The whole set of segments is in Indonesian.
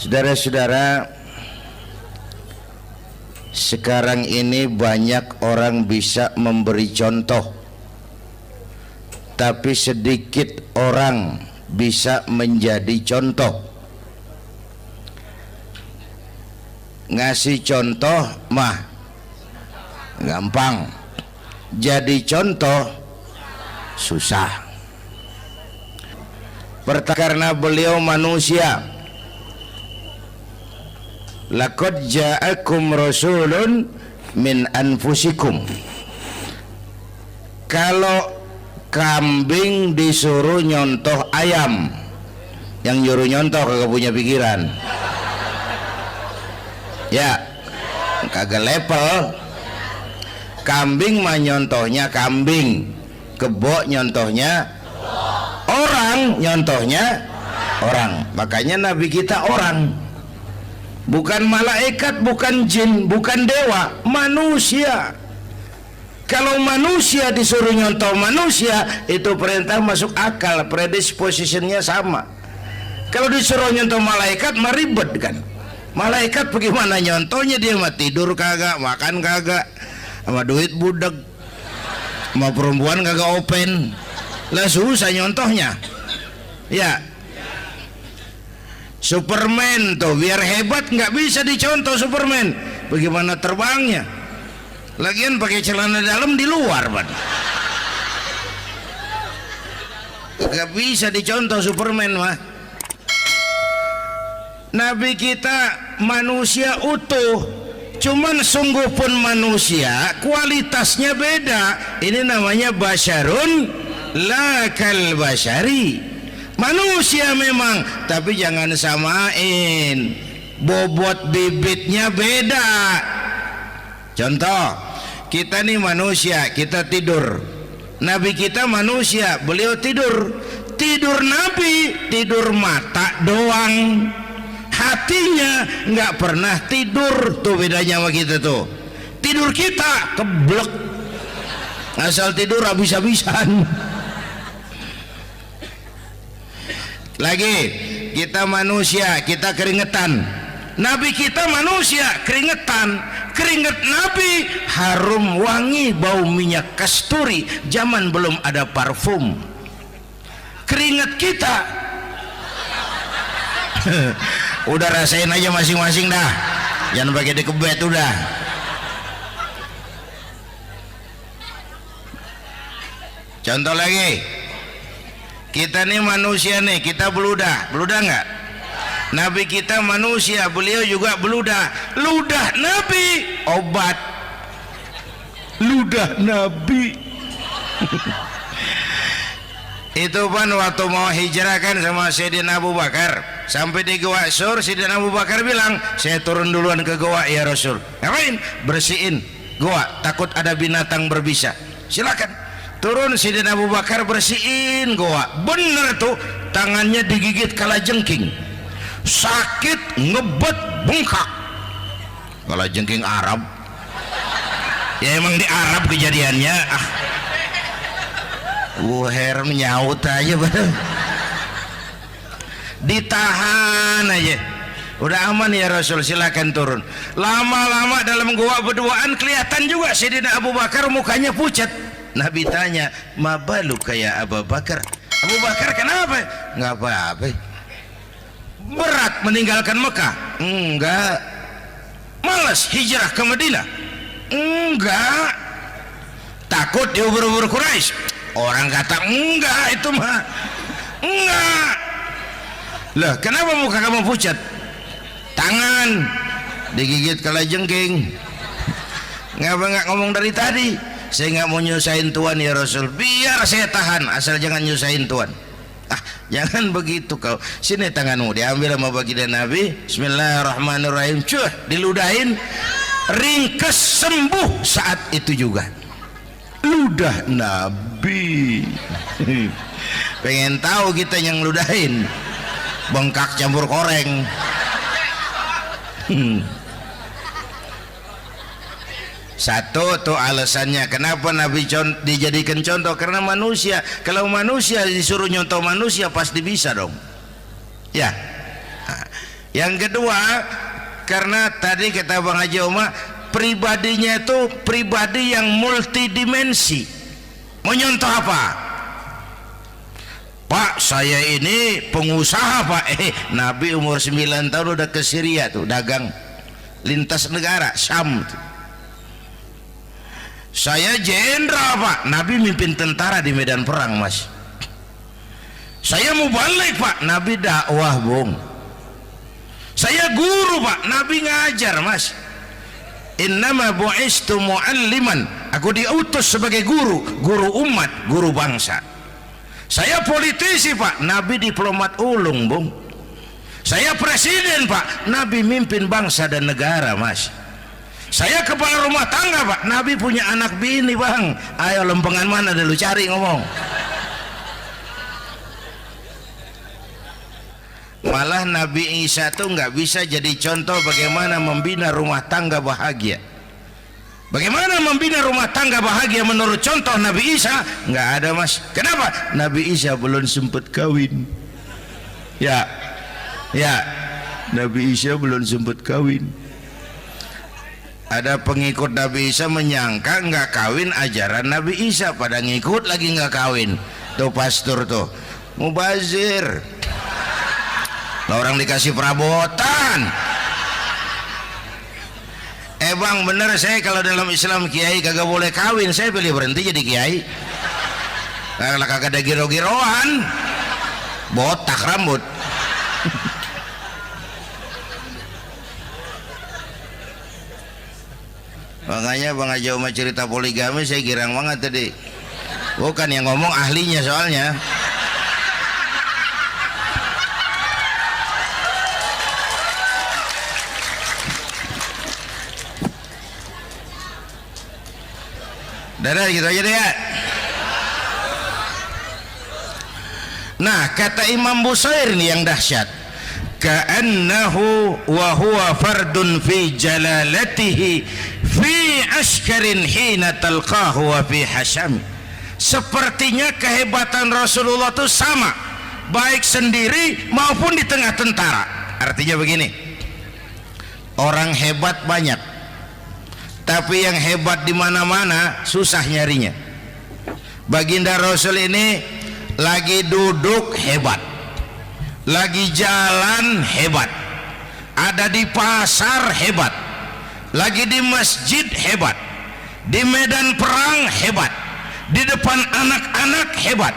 Saudara-saudara, sekarang ini banyak orang bisa memberi contoh, tapi sedikit orang bisa menjadi contoh. Ngasih contoh mah gampang, jadi contoh susah. Karena beliau manusia. Laqad ja'akum rasulun min anfusikum. Kalau kambing disuruh nyontoh ayam, yang nyuruh nyontoh kagak punya pikiran. Ya, kagak level. Kambing mah nyontohnya kambing, kebo nyontohnya orang, nyontohnya orang. Makanya Nabi kita orang, bukan malaikat, bukan jin, bukan dewa, manusia. Kalau manusia disuruh nyontoh manusia, itu perintah masuk akal, predispositionnya sama. Kalau disuruh nyontoh malaikat mah ribet kan. Malaikat bagaimana nyontohnya, dia mah tidur kagak, makan kagak, sama duit budeg, sama perempuan kagak open, lah susah nyontohnya. Ya, Superman tuh biar hebat nggak bisa dicontoh Superman, bagaimana terbangnya, lagian pakai celana dalam di luar ban, nggak bisa dicontoh Superman mah. Nabi kita manusia utuh, cuman sungguh pun manusia, kualitasnya beda. Ini namanya basyarun la kal basyari, manusia memang, tapi jangan samain, bobot bibitnya beda. Contoh, kita nih manusia, kita tidur. Nabi kita manusia, beliau tidur. Tidur Nabi, tidur mata doang, hatinya nggak pernah tidur. Tuh bedanya sama kita tuh. Tidur kita keblek, asal tidur habis-habisan. Lagi, kita manusia, kita keringetan. Nabi kita manusia, keringetan. Keringet Nabi harum wangi, bau minyak kasturi, zaman belum ada parfum. Keringet kita udah rasain aja masing-masing dah, jangan pakai dikebet udah. Contoh lagi, kita nih manusia nih, kita beludah nggak? Nabi kita manusia, beliau juga beludah. Ludah Nabi obat, ludah Nabi. Itu kan waktu mau hijrah kan sama Sayyidina Abu Bakar, sampai di Gua Sur, Sayyidina Abu Bakar bilang, saya turun duluan ke gua ya Rasul. Ngapain? Bersihin gua, takut ada binatang berbisa. Silakan turun. Sayyidina Abu Bakar bersihin gua, bener tuh, tangannya digigit kalajengking, sakit, ngebet, bengkak. Kalajengking Arab ya, emang di Arab kejadiannya. Wuher menyaut aja bener. Ditahan aja, udah aman ya Rasul, silakan turun. Lama-lama dalam gua berduaan kelihatan juga Sayyidina Abu Bakar mukanya pucat. Nabi tanya, mabalu kayak Abu Bakar? Abu Bakar kenapa? Nggak apa-apa. Berat meninggalkan Mekah? Enggak. Malas hijrah ke Madinah? Enggak. Takut diubur-ubur Quraisy? Orang kata enggak, itu mah enggak. Lah kenapa muka kamu pucat? Tangan digigit kalajengking. Ngapa nggak ngomong dari tadi? Saya nggak mau nyusahin Tuhan ya Rasul, biar saya tahan, asal jangan nyusahin Tuhan. Jangan begitu kau. Sini tanganmu, diambil sama baginda Nabi. Bismillahirrahmanirrahim. Cuh, diludahin, ringkes, sembuh saat itu juga. Ludah Nabi. Pengen tahu kita yang ludahin, bengkak campur koreng. Satu tuh alasannya kenapa Nabi dijadikan contoh, karena manusia. Kalau manusia disuruh nyontoh manusia pasti bisa dong ya. Yang kedua, karena tadi kata Bang Haji Oma, pribadinya itu pribadi yang multidimensi. Mau nyontoh apa? Pak, saya ini pengusaha Pak. Nabi umur 9 tahun udah ke Syria tuh, dagang lintas negara, Syam tuh. Saya jenderal Pak, Nabi mimpin tentara di medan perang Mas. Saya mau balik Pak, Nabi dakwah Bung. Saya guru Pak, Nabi ngajar Mas. Innama bu'istu mu'alliman, aku diutus sebagai guru, guru umat, guru bangsa. Saya politisi Pak, Nabi diplomat ulung Bung. Saya presiden Pak, Nabi mimpin bangsa dan negara Mas. Saya kepala rumah tangga Pak, Nabi punya anak bini Bang. Ayo lempengan mana dulu cari ngomong. Malah Nabi Isa tuh nggak bisa jadi contoh bagaimana membina rumah tangga bahagia. Bagaimana membina rumah tangga bahagia menurut contoh Nabi Isa? Nggak ada Mas. Kenapa? Nabi Isa belum sempat kawin. Ya, Nabi Isa belum sempat kawin. Ada pengikut Nabi Isa menyangka nggak kawin ajaran Nabi Isa, pada ngikut lagi nggak kawin. Tuh pastor tuh mubazir. Orang dikasih perabotan. Bang bener, saya kalau dalam Islam kiai kagak boleh kawin, saya pilih berhenti jadi kiai. Karena kagak ada giro-giroan, botak rambut. Makanya Bang Haji Oma cerita poligami saya girang banget tadi. Bukan yang ngomong ahlinya soalnya. Dadah gitu aja deh ya. Nah, kata Imam Busair nih yang dahsyat, ka'annahu wa huwa fardun fi jalalatihi fi askarin hina talqahu wa fi hasham. Sepertinya kehebatan Rasulullah itu sama, baik sendiri maupun di tengah tentara. Artinya begini, orang hebat banyak, tapi yang hebat di mana-mana susah nyarinya. Baginda Rasul ini lagi duduk hebat, lagi jalan hebat, ada di pasar hebat, lagi di masjid hebat, di medan perang hebat, di depan anak-anak hebat,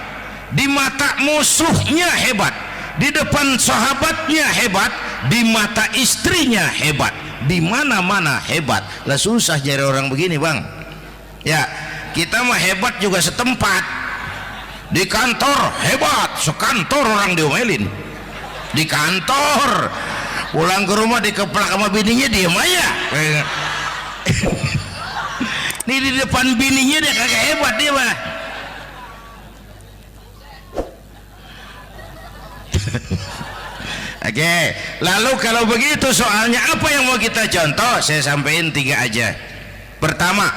di mata musuhnya hebat, di depan sahabatnya hebat, di mata istrinya hebat, di mana-mana hebat. Lah susah jadi orang begini Bang. Ya, kita mah hebat juga setempat. Di kantor hebat, sekantor orang diomelin. Di kantor, pulang ke rumah dikeplak sama bininya diem aja. Nih di depan bininya dia kagak hebat dia mah. Oke, lalu kalau begitu soalnya apa yang mau kita contoh? Saya sampaikan 3 aja. Pertama,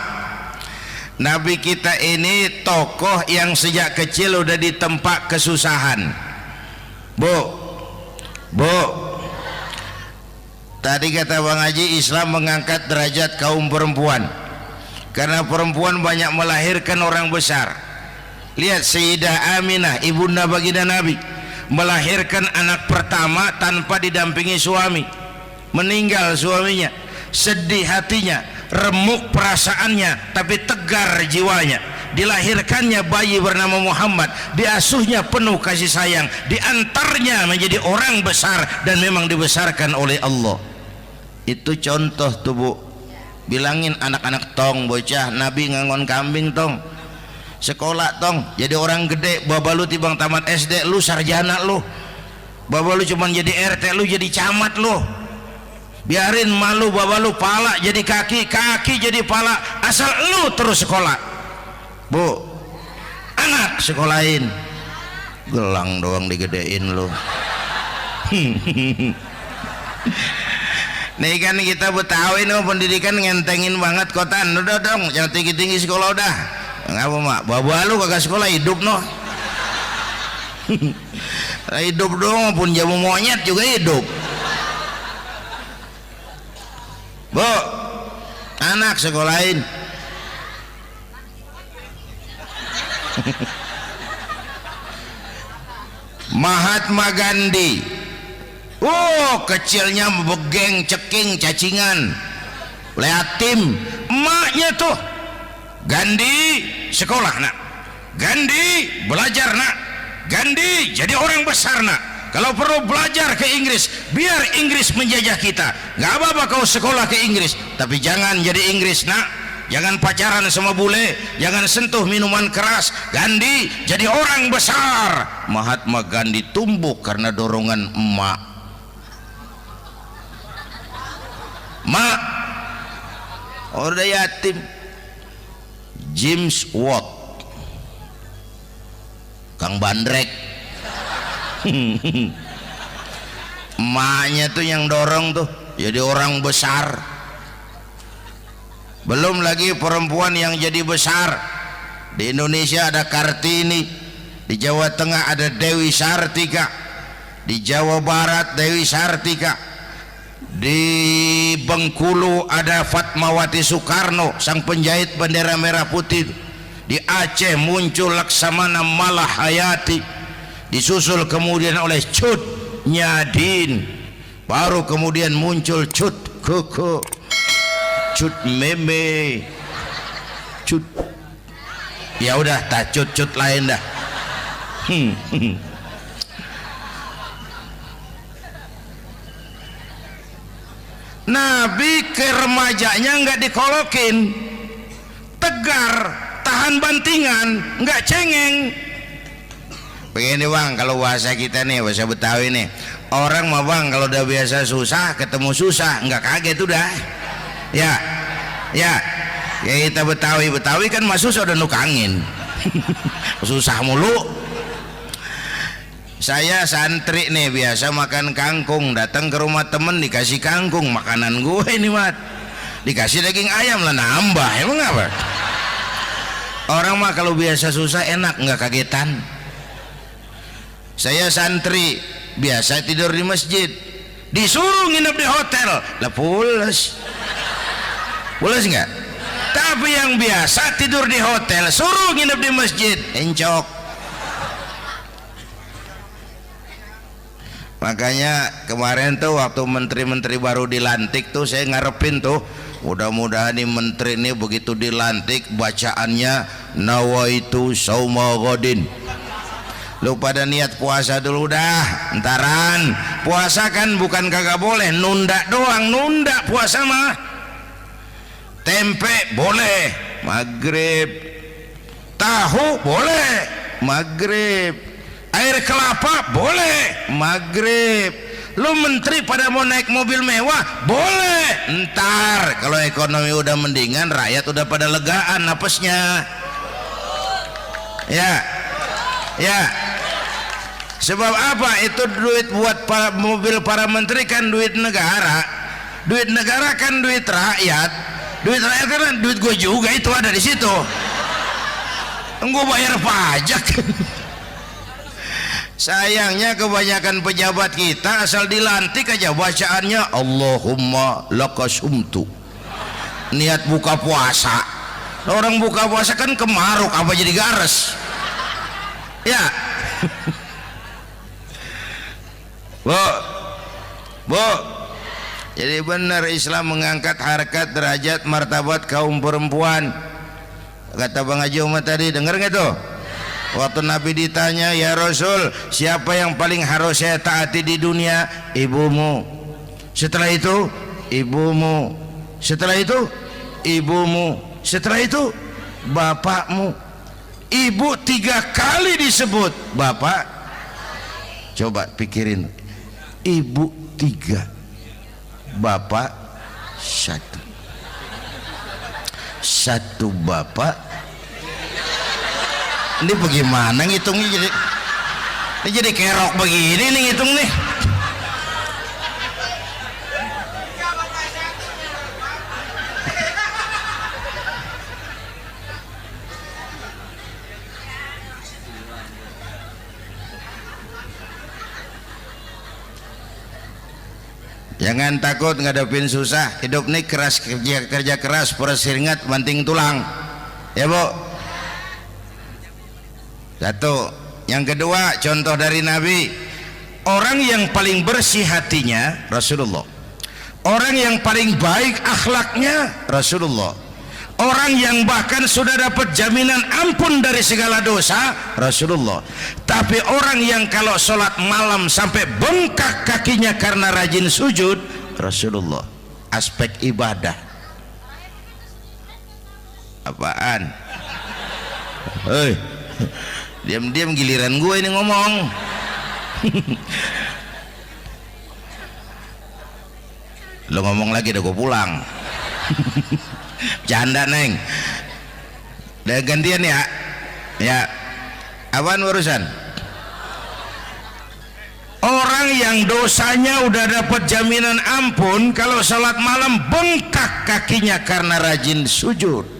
Nabi kita ini tokoh yang sejak kecil udah ditempa kesusahan. Bu, tadi kata Bang Haji, Islam mengangkat derajat kaum perempuan karena perempuan banyak melahirkan orang besar. Lihat Sayyidah Aminah, ibunda baginda Nabi, melahirkan anak pertama tanpa didampingi suami. Meninggal suaminya, sedih hatinya, remuk perasaannya, tapi tegar jiwanya. Dilahirkannya bayi bernama Muhammad, diasuhnya penuh kasih sayang, diantarnya menjadi orang besar dan memang dibesarkan oleh Allah. Itu contoh tuh Bu. Bilangin anak-anak tong, bocah, Nabi ngangon kambing tong, sekolah tong, jadi orang gede. Baba lu tibang tamat SD, lu sarjana lu. Baba lu cuman jadi RT, lu jadi camat lu. Biarin malu baba lu, pala jadi kaki, kaki jadi pala, asal lu terus sekolah. Bu, anak sekolahin, gelang doang digedein lu. Nih kan kita Betawi nih pendidikan ngentengin banget kotaan. Udah dong, jangan tinggi-tinggi sekolah udah. Ngapa mak? Baba lu kagak sekolah hidup noh. Hidup dong, pun jamu monyet juga hidup. Bu, anak sekolahin. Mahatma Gandhi, kecilnya begeng, ceking, cacingan, liatim. Emaknya tuh, Gandhi sekolah nak, Gandhi belajar nak, Gandhi jadi orang besar nak. Kalau perlu belajar ke Inggris, biar Inggris menjajah kita. Gak apa-apa kau sekolah ke Inggris, tapi jangan jadi Inggris nak. Jangan pacaran sama bule, jangan sentuh minuman keras. Gandhi jadi orang besar. Mahatma Gandhi tumbuh karena dorongan emak. Mak, udah yatim. James Watt, Kang Bandrek. Emaknya tuh yang dorong tuh jadi orang besar. Belum lagi perempuan yang jadi besar. Di Indonesia ada Kartini, di Jawa Tengah ada Dewi Sartika, di Jawa Barat Dewi Sartika, di Bengkulu ada Fatmawati Soekarno, sang penjahit bendera merah putih. Di Aceh muncul Laksamana Malahayati, disusul kemudian oleh Cut Nyadin, baru kemudian muncul Cut Koko, Cut Meme, Cut, ya udah tak cut lain dah. Nabi ke remajanya nggak dikolokin, tegar, tahan bantingan, nggak cengeng. Begini bang, kalau bahasa kita nih, bahasa Betawi nih, orang mah bang kalau udah biasa susah ketemu susah nggak kaget udah. Ya kita Betawi kan masuk udah nukangin. Susah mulu. Saya santri nih biasa makan kangkung, datang ke rumah temen dikasih kangkung, makanan gue ini mat, dikasih daging ayam lah nambah, emang apa? Orang mah kalau biasa susah enak nggak kagetan. Saya santri biasa tidur di masjid, disuruh nginep di hotel lah pules nggak? Tapi yang biasa tidur di hotel suruh nginep di masjid encok. Makanya kemarin tuh waktu menteri-menteri baru dilantik tuh saya ngarepin tuh, mudah-mudahan nih menteri ini begitu dilantik bacaannya nawaitu sauma ghadin. Lu pada niat puasa dulu dah, entaran. Puasa kan bukan kagak boleh, nunda doang, nunda puasa mah. Tempe boleh maghrib, tahu boleh maghrib, air kelapa boleh maghrib. Lu menteri pada mau naik mobil mewah boleh, ntar kalau ekonomi udah mendingan, rakyat udah pada legaan napasnya. Ya sebab apa? Itu duit buat mobil para menteri kan duit negara kan duit rakyat. Duit rakyat kan duit gue juga, itu ada di situ. Gue bayar pajak. Sayangnya kebanyakan pejabat kita asal dilantik aja bacaannya Allahumma lakasumtu, niat buka puasa. Orang buka puasa kan kemaruk apa jadi gares ya. Bu, jadi benar Islam mengangkat harkat, derajat, martabat kaum perempuan. Kata Bang Haji Umar tadi, dengar nggak tuh? Waktu Nabi ditanya, ya Rasul, siapa yang paling harus saya taati di dunia? Ibumu. Setelah itu ibumu. Setelah itu ibumu. Setelah itu bapakmu. Ibu 3 kali disebut, bapak. Coba pikirin, ibu 3, bapak 1 bapak. Ini bagaimana ngitungnya? Jadi kerok begini nih ngitung nih. Jangan takut ngadepin susah. Hidup nih keras, kerja keras, perseringat banting tulang. Ya Bu. Satu. Yang kedua, contoh dari Nabi, orang yang paling bersih hatinya Rasulullah, orang yang paling baik akhlaknya Rasulullah, orang yang bahkan sudah dapat jaminan ampun dari segala dosa Rasulullah. Tapi orang yang kalau sholat malam sampai bengkak kakinya karena rajin sujud Rasulullah. Aspek ibadah. Apaan? Hei, diam-diam giliran gue ini ngomong. Lo ngomong lagi udah gue pulang. Canda neng. Udah gantian ya. Ya. Apaan urusan? Orang yang dosanya udah dapat jaminan ampun, kalau salat malam bengkak kakinya karena rajin sujud.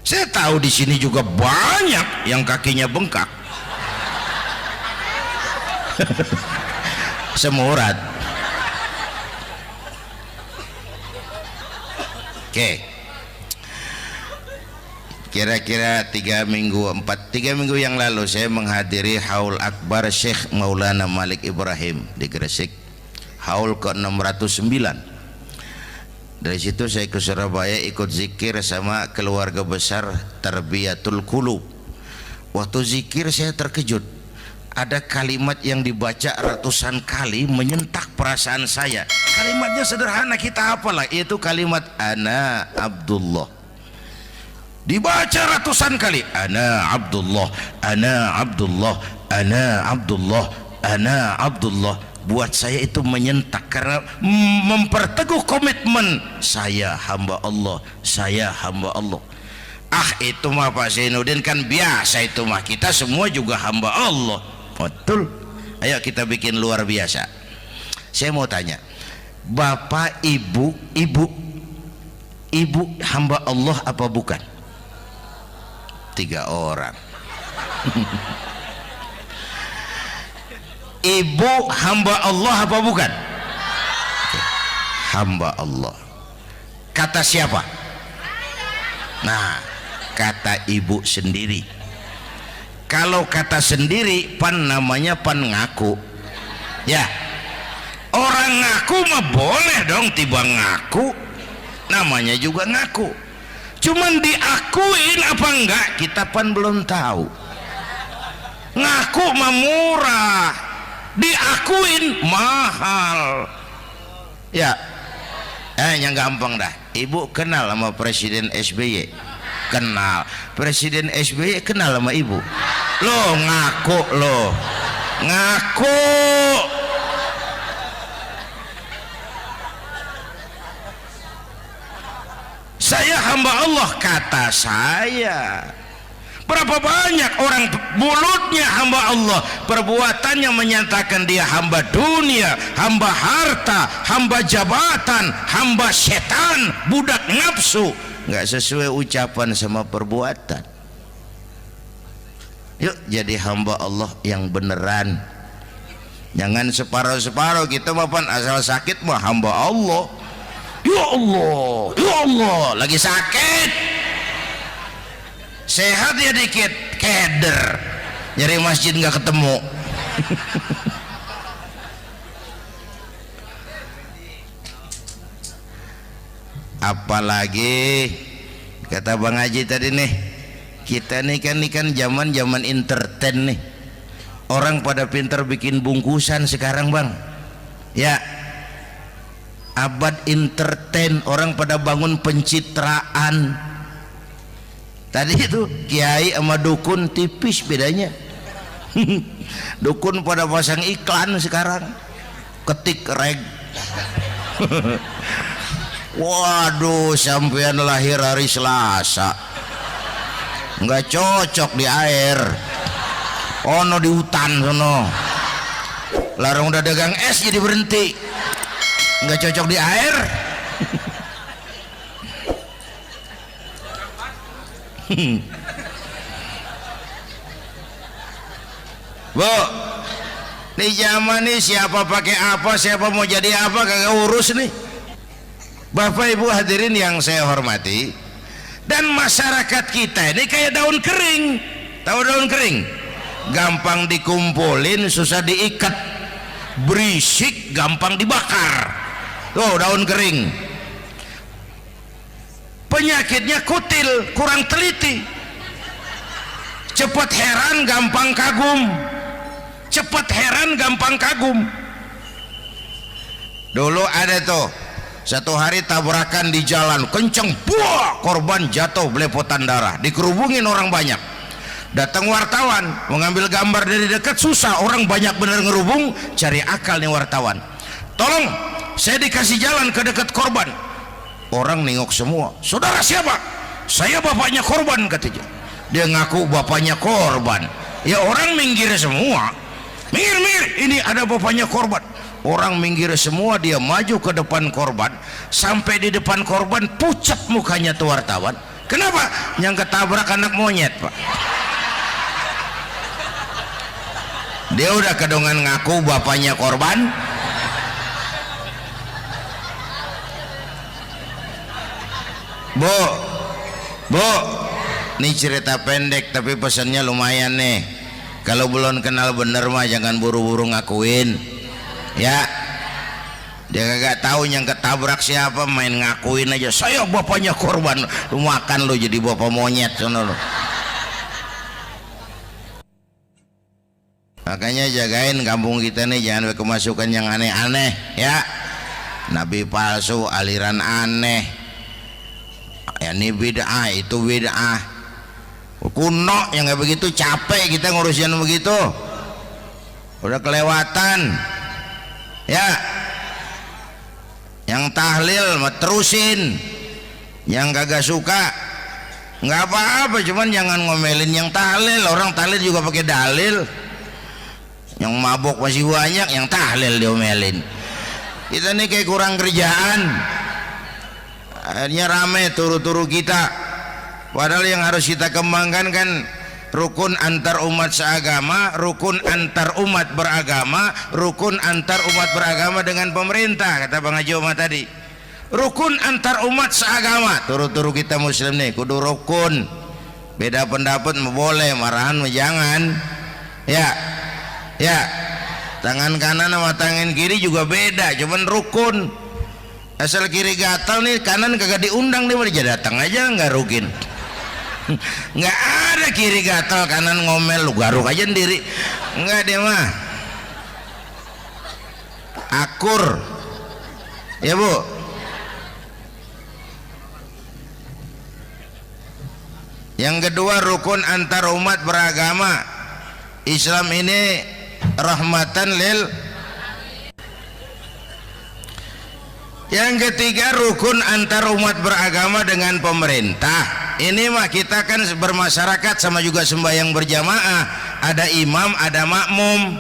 Saya tahu di sini juga banyak yang kakinya bengkak. Semurat. Oke. Kira-kira 3 minggu yang lalu saya menghadiri haul akbar Syekh Maulana Malik Ibrahim di Gresik, haul ke-609. Dari situ saya ke Surabaya ikut zikir sama keluarga besar Tarbiyatul Qulub. Waktu zikir saya terkejut, ada kalimat yang dibaca ratusan kali menyentak perasaan saya. Kalimatnya sederhana, kita hafalah, yaitu kalimat ana Abdullah. Dibaca ratusan kali, ana Abdullah, ana Abdullah, ana Abdullah, ana Abdullah. Buat saya itu menyentak karena memperteguh komitmen, saya hamba Allah, saya hamba Allah. Ah, itu mah Pak Zainuddin kan biasa, itu mah kita semua juga hamba Allah. Betul. Ayo kita bikin luar biasa. Saya mau tanya, Bapak Ibu hamba Allah apa bukan? 3 orang. Ibu hamba Allah apa bukan? Hamba Allah. Kata siapa? Nah, kata ibu sendiri. Kalau kata sendiri, pan namanya pan ngaku. Ya, orang ngaku mah boleh dong, tiba ngaku, namanya juga ngaku. Cuman diakuin apa enggak, kita pan belum tahu. Ngaku mah murah, diakuin mahal. Ya, yang gampang dah. Ibu kenal sama Presiden SBY? Kenal. Presiden SBY kenal sama ibu? Lo ngaku, lo ngaku. Saya hamba Allah, kata saya. Berapa banyak orang mulutnya hamba Allah, perbuatannya menyatakan dia hamba dunia, hamba harta, hamba jabatan, hamba setan, budak nafsu. Nggak sesuai ucapan sama perbuatan. Yuk jadi hamba Allah yang beneran. Jangan separuh-separuh, kita mapan asal sakit mah hamba Allah. Ya Allah, ya Allah, lagi sakit, sehat ya dikit, keder, nyari masjid nggak ketemu. Apalagi kata Bang Haji tadi nih, kita nih kan zaman entertain nih, orang pada pinter bikin bungkusan sekarang Bang. Ya, abad entertain, orang pada bangun pencitraan. Tadi itu kiai sama dukun tipis bedanya. Dukun pada pasang iklan sekarang, ketik reg. Waduh, sampean lahir hari Selasa, nggak cocok di air, ono di hutan sono. Larang udah dagang es jadi berhenti, nggak cocok di air. Bu, Di zaman ini siapa pakai apa, siapa mau jadi apa kagak urus nih. Bapak Ibu hadirin yang saya hormati, dan masyarakat kita ini kayak daun kering. Tahu daun kering? Gampang dikumpulin, susah diikat, berisik, gampang dibakar. Tuh daun kering. Penyakitnya kutil, kurang teliti, cepat heran, gampang kagum. Cepat heran, gampang kagum. Dulu ada tuh satu hari tabrakan di jalan kenceng, buah, korban jatuh belepotan darah, dikerubungin orang banyak. Datang wartawan mengambil gambar dari dekat, susah, orang banyak bener ngerubung. Cari akal nih wartawan, tolong saya dikasih jalan ke dekat korban. Orang nengok semua, saudara siapa? Saya bapaknya korban, katanya. Dia ngaku bapaknya korban. Ya orang minggir semua, minggir, ini ada bapaknya korban. Orang minggir semua, dia maju ke depan korban. Sampai di depan korban pucat mukanya tuh wartawan. Kenapa? Yang ketabrak anak monyet, Pak. Dia udah kedongan ngaku bapaknya korban. Bu, ini cerita pendek tapi pesannya lumayan nih. Kalau belum kenal bener mah jangan buru-buru ngakuin, ya. Dia kagak tahu yang ketabrak siapa, main ngakuin aja. Saya bapaknya korban. Lu makan lu jadi bapak monyet, sono lu. Makanya jagain kampung kita nih, jangan kemasukan yang aneh-aneh, ya. Nabi palsu, aliran aneh, ya ini bid'ah, itu bid'ah kuno yang kayak begitu. Capek kita ngurusin begitu, udah kelewatan, ya. Yang tahlil mah terusin, yang kagak suka nggak apa-apa, cuman jangan ngomelin yang tahlil. Orang tahlil juga pakai dalil. Yang mabok masih banyak, yang tahlil diomelin. Kita nih kayak kurang kerjaan, akhirnya rame turu-turu kita. Padahal yang harus kita kembangkan kan rukun antar umat seagama, rukun antar umat beragama, rukun antar umat beragama dengan pemerintah, kata Bang Haji Omar tadi. Rukun antar umat seagama, turu-turu kita muslim nih kudu rukun. Beda pendapat boleh, marahan jangan, ya. Ya, tangan kanan sama tangan kiri juga beda, cuman rukun. Asal kiri gatal nih, kanan kagak diundang, dia boleh datang aja nggak rukin. Nggak ada kiri gatal kanan ngomel, lu garuk aja sendiri. Nggak, dia mah akur, ya Bu. Yang kedua rukun antar umat beragama. Islam ini rahmatan lil. Yang ketiga rukun antar umat beragama dengan pemerintah. Ini mah kita kan bermasyarakat sama juga sembahyang berjamaah, ada imam ada makmum,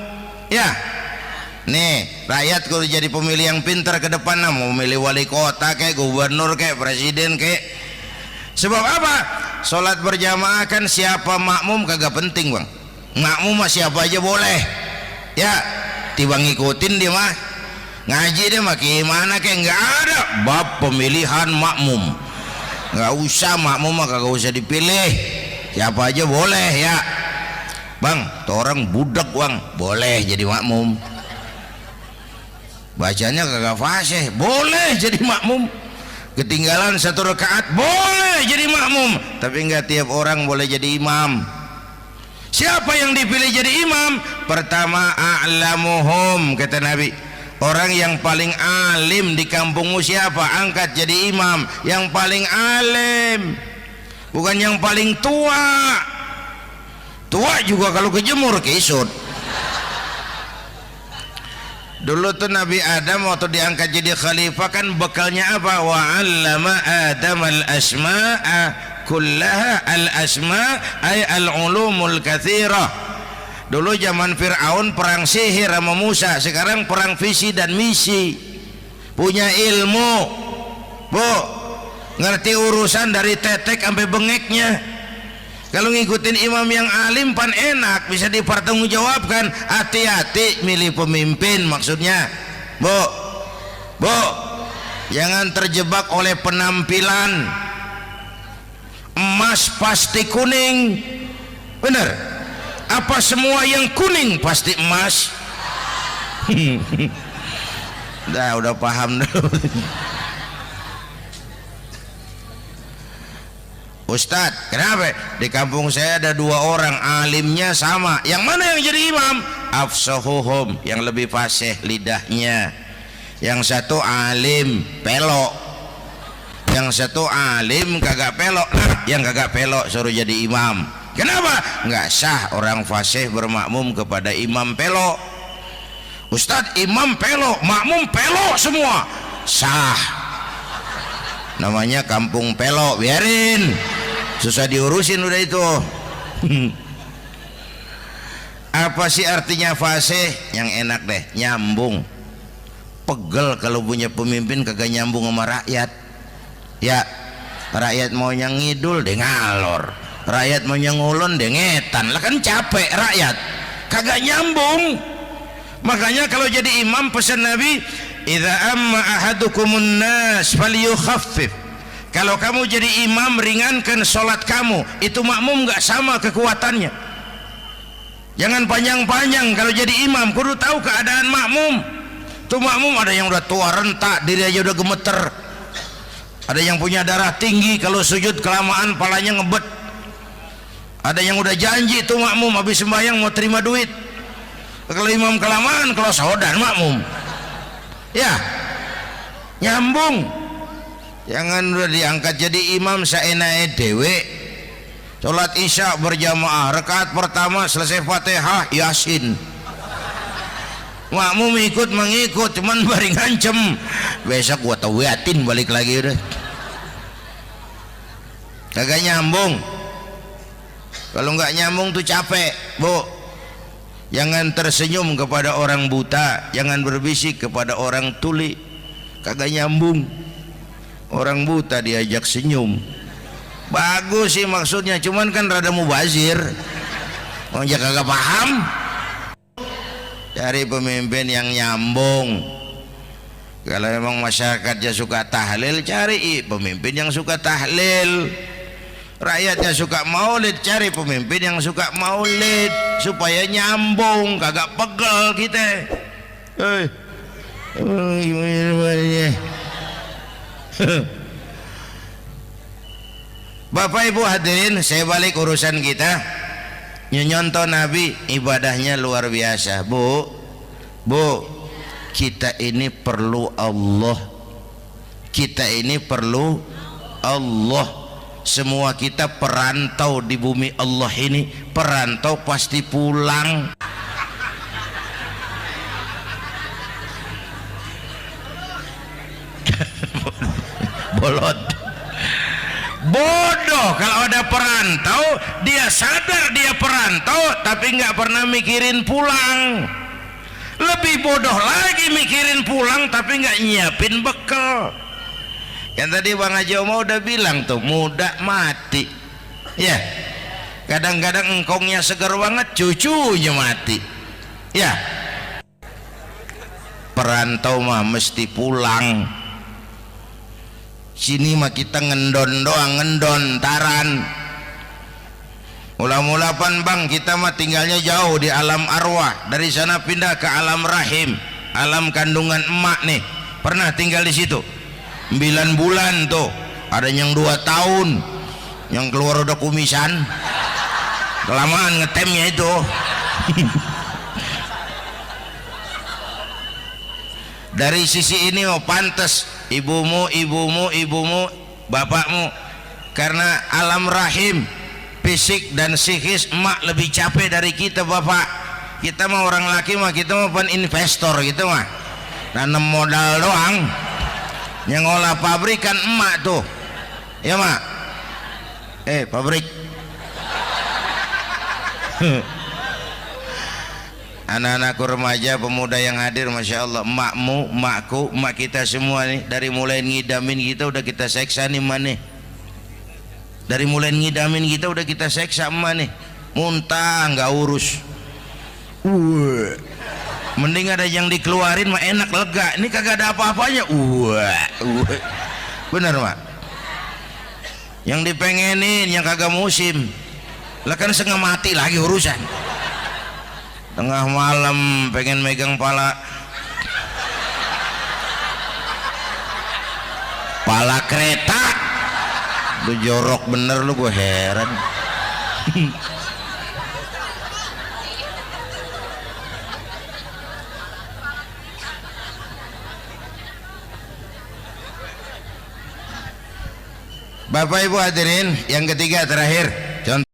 ya. Nih rakyat kalau jadi pemilih yang pintar ke depan, mau memilih wali kota kayak gubernur kayak presiden kayak. Sebab apa? Sholat berjamaah kan siapa makmum kagak penting, Bang. Makmum mah siapa aja boleh, ya. Tiba ngikutin dia mah, ngaji dia mah gimana kayak nggak ada bab pemilihan makmum. Nggak usah, makmum mah kagak usah dipilih, siapa aja boleh, ya. Bang, tuh orang budak, Bang, boleh jadi makmum. Bacanya kagak fasih, boleh jadi makmum. Ketinggalan satu rakaat, boleh jadi makmum. Tapi nggak tiap orang boleh jadi imam. Siapa yang dipilih jadi imam? Pertama a'lamuhum, kata Nabi. Orang yang paling alim di kampungmu siapa? Angkat jadi imam. Yang paling alim, bukan yang paling tua. Tua juga kalau kejemur kisut. Dulu tuh Nabi Adam waktu diangkat jadi khalifah kan bekalnya apa? Wa 'allama Adam al-asma'a kullaha. Al-asma' ay al-ulumul katsirah. Dulu zaman Fir'aun perang sihir sama Musa, sekarang perang visi dan misi. Punya ilmu, Bu, ngerti urusan dari tetek sampai bengeknya. Kalau ngikutin imam yang alim pan enak, bisa dipertanggungjawabkan. Hati-hati milih pemimpin, maksudnya bu jangan terjebak oleh penampilan. Emas pasti kuning, bener? Apa semua yang kuning pasti emas? Udah paham dulu. Ustadz, kenapa? Di kampung saya ada 2 orang alimnya sama. Yang mana yang jadi imam? Afsahuhum, yang lebih fasih lidahnya. Yang satu alim pelok, yang satu alim kagak pelok. Nah, yang kagak pelok suruh jadi imam. Kenapa? Nggak sah orang fasih bermakmum kepada imam pelok. Ustadz, imam pelok, makmum pelok semua. Sah. Namanya kampung pelok, biarin. Susah diurusin udah itu. Apa sih artinya fasih? Yang enak deh, nyambung. Pegel kalau punya pemimpin kagak nyambung sama rakyat. Ya, rakyat mau yang ngidul deh ngalor, rakyat mau yang ngulon deh ngetan. Lah kan capek rakyat, kagak nyambung. Makanya kalau jadi imam pesan Nabi, idza amma ahadukumun nas falyukhaffif. Kalau kamu jadi imam, ringankan sholat kamu. Itu makmum gak sama kekuatannya. Jangan panjang-panjang kalau jadi imam, kudu tahu keadaan makmum. Tuh makmum ada yang udah tua rentak, diri aja udah gemeter. Ada yang punya darah tinggi, kalau sujud kelamaan palanya ngebet. Ada yang udah janji tuh makmum habis sembahyang mau terima duit. Kalau imam kelamaan, kalau saudan makmum. Ya, nyambung. Jangan udah diangkat jadi imam seenaknya dewe. Sholat isya berjamaah, rakaat pertama selesai Fatihah Yasin. Makmum ikut mengikut, cuman bari ngancem. Besok gua tawiatin balik lagi udah. Kagak nyambung. Kalau nggak nyambung tuh capek, bu. Jangan tersenyum kepada orang buta, jangan berbisik kepada orang tuli. Kagak nyambung. Orang buta diajak senyum, bagus sih maksudnya, cuman kan rada mubazir. Orang kagak paham. Cari pemimpin yang nyambung. Kalau memang masyarakatnya suka tahlil, cari pemimpin yang suka tahlil. Rakyatnya suka maulid, cari pemimpin yang suka maulid, supaya nyambung, kagak pegel kita. Bapak Ibu hadirin, saya balik urusan kita. Nyontoh Nabi ibadahnya luar biasa. Bu, kita ini perlu Allah. Kita ini perlu Allah. Semua kita perantau di bumi Allah ini. Perantau pasti pulang. Bolot, bodoh kalau ada perantau, dia sadar dia perantau tapi nggak pernah mikirin pulang. Lebih bodoh lagi mikirin pulang tapi nggak nyiapin bekal. Yang tadi Bang Haji Omar udah bilang tuh, muda mati ya. Kadang-kadang engkongnya segar banget, cucunya mati ya. Perantau mah mesti pulang. Sini mah kita ngendon doang, ngendon taran. Mula-mula pan bang, kita mah tinggalnya jauh di alam arwah. Dari sana pindah ke alam rahim, alam kandungan emak nih. Pernah tinggal di situ 9 bulan tuh. Ada yang 2 tahun, yang keluar udah kumisan. Kelamaan ngetemnya itu. Dari sisi ini mau pantas ibumu, bapakmu, karena alam rahim, fisik dan psikis emak lebih capek dari kita bapak. Kita mah orang laki mah, kita mah pan investor gitu mah, nanam modal doang. Yang ngolah pabrik kan emak tuh, ya mak. Pabrik. Anak-anakku remaja, pemuda yang hadir, masya Allah, emakmu, emakku, emak kita semua nih, dari mulai ngidamin kita udah kita seksa nih mana. Dari mulai ngidamin kita udah kita seksa emak nih, muntah nggak urus. Mending ada yang dikeluarin mah enak, lega. Ini kagak ada apa-apanya. Bener mak. Yang dipengenin yang kagak musim, lah kan setengah mati lagi urusan. Tengah malam pengen megang pala kereta, lu jorok bener lu, gue heran. Bapak Ibu hadirin, yang ketiga terakhir contoh